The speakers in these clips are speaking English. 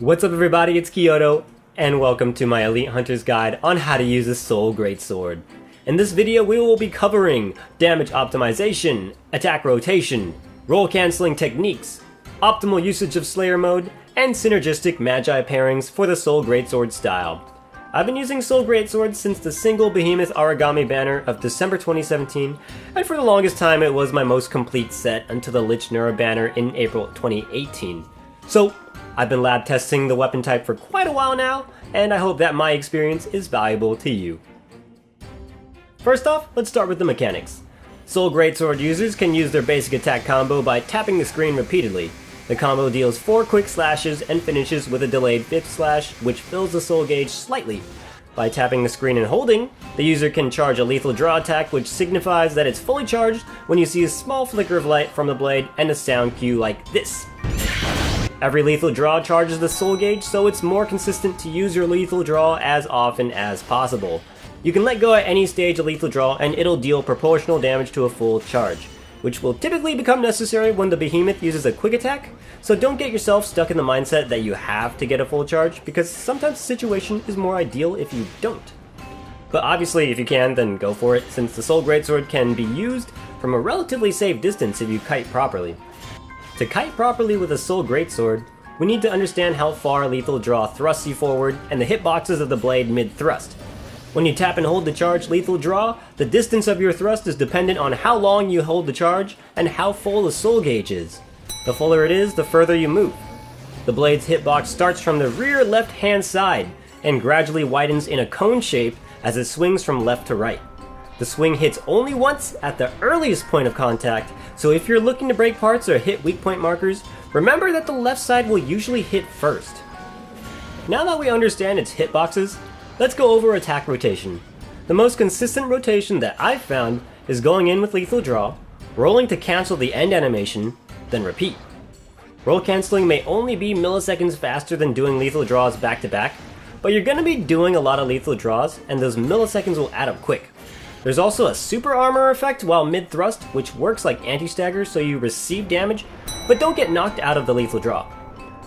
What's up everybody, it's Kiyodo, and welcome to my Elite Hunter's Guide on how to use a Soul Greatsword. In this video we will be covering damage optimization, attack rotation, roll cancelling techniques, optimal usage of Slayer mode, and synergistic Magi pairings for the Soul Greatsword style. I've been using Soul Greatsword since the single Behemoth Origami banner of December 2017, and for the longest time it was my most complete set until the Lich Nura banner in April 2018. So, I've been lab testing the weapon type for quite a while now, and I hope that my experience is valuable to you. First off, let's start with the mechanics. Soul Greatsword users can use their basic attack combo by tapping the screen repeatedly. The combo deals 4 quick slashes and finishes with a delayed 5th slash, which fills the soul gauge slightly. By tapping the screen and holding, the user can charge a lethal draw attack, which signifies that it's fully charged when you see a small flicker of light from the blade and a sound cue like this. Every lethal draw charges the soul gauge, so it's more consistent to use your lethal draw as often as possible. You can let go at any stage of lethal draw and it'll deal proportional damage to a full charge, which will typically become necessary when the behemoth uses a quick attack, so don't get yourself stuck in the mindset that you have to get a full charge, because sometimes the situation is more ideal if you don't. But obviously if you can, then go for it, since the Soul Greatsword can be used from a relatively safe distance if you kite properly. To kite properly with a Soul Greatsword, we need to understand how far lethal draw thrusts you forward and the hitboxes of the blade mid-thrust. When you tap and hold the charge lethal draw, the distance of your thrust is dependent on how long you hold the charge and how full the soul gauge is. The fuller it is, the further you move. The blade's hitbox starts from the rear left-hand side and gradually widens in a cone shape as it swings from left to right. The swing hits only once at the earliest point of contact, so if you're looking to break parts or hit weak point markers, remember that the left side will usually hit first. Now that we understand its hitboxes, let's go over attack rotation. The most consistent rotation that I've found is going in with lethal draw, rolling to cancel the end animation, then repeat. Roll cancelling may only be milliseconds faster than doing lethal draws back to back, but you're going to be doing a lot of lethal draws and those milliseconds will add up quick. There's also a super armor effect while mid-thrust, which works like anti-stagger so you receive damage, but don't get knocked out of the lethal draw.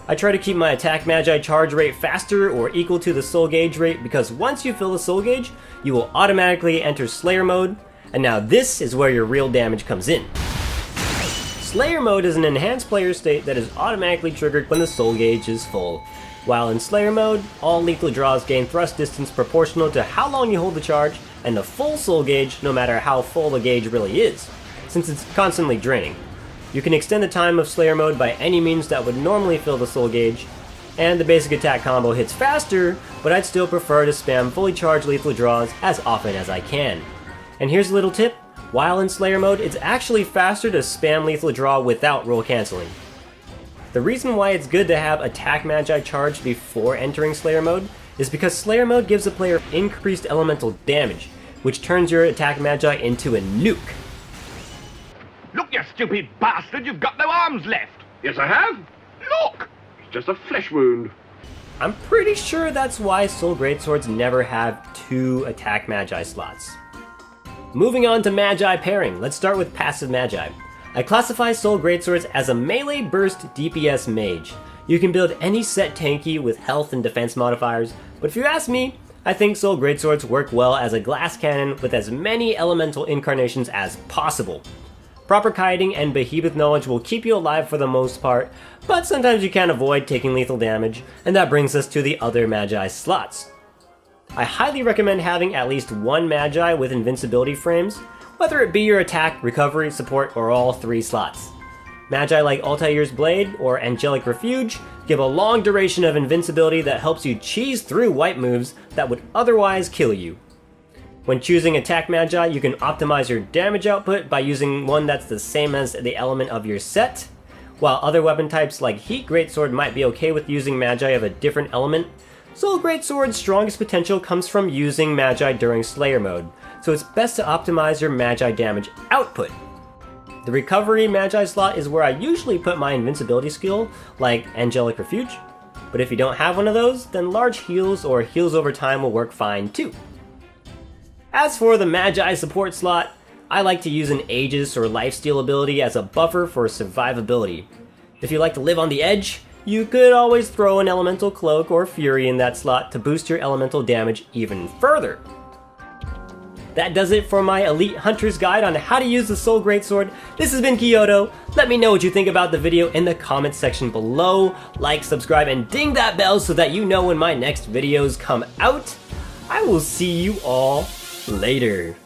I try to keep my attack Magi charge rate faster or equal to the soul gauge rate because once you fill the soul gauge, you will automatically enter Slayer mode, and now this is where your real damage comes in. Slayer mode is an enhanced player state that is automatically triggered when the soul gauge is full. While in Slayer mode, all lethal draws gain thrust distance proportional to how long you hold the charge, and the full soul gauge no matter how full the gauge really is, since it's constantly draining. You can extend the time of Slayer mode by any means that would normally fill the soul gauge, and the basic attack combo hits faster, but I'd still prefer to spam fully charged lethal draws as often as I can. And here's a little tip, while in Slayer mode, it's actually faster to spam lethal draw without roll cancelling. The reason why it's good to have attack Magi charged before entering Slayer mode is because Slayer mode gives the player increased elemental damage, which turns your attack Magi into a nuke. Look, you stupid bastard, you've got no arms left. Yes, I have. Look! It's just a flesh wound. I'm pretty sure that's why Soul Greatswords never have 2 attack Magi slots. Moving on to Magi pairing, let's start with passive Magi. I classify Soul Greatswords as a melee burst DPS mage. You can build any set tanky with health and defense modifiers, but if you ask me, I think Soul Greatswords work well as a glass cannon with as many elemental incarnations as possible. Proper kiting and behemoth knowledge will keep you alive for the most part, but sometimes you can't avoid taking lethal damage, and that brings us to the other Magi slots. I highly recommend having at least 1 Magi with invincibility frames, whether it be your attack, recovery, support, or all 3 slots. Magi like Altair's Blade or Angelic Refuge give a long duration of invincibility that helps you cheese through wipe moves that would otherwise kill you. When choosing attack Magi, you can optimize your damage output by using one that's the same as the element of your set, while other weapon types like Heat Greatsword might be okay with using Magi of a different element. Soul Greatsword's strongest potential comes from using Magi during Slayer mode, so it's best to optimize your Magi damage output. The recovery Magi slot is where I usually put my invincibility skill, like Angelic Refuge, but if you don't have one of those, then large heals or heals over time will work fine too. As for the Magi support slot, I like to use an Aegis or lifesteal ability as a buffer for survivability. If you like to live on the edge, you could always throw an Elemental Cloak or Fury in that slot to boost your elemental damage even further. That does it for my Elite Hunter's Guide on how to use the Soul Greatsword. This has been Kiyodo. Let me know what you think about the video in the comments section below. Like, subscribe, and ding that bell so that you know when my next videos come out. I will see you all later.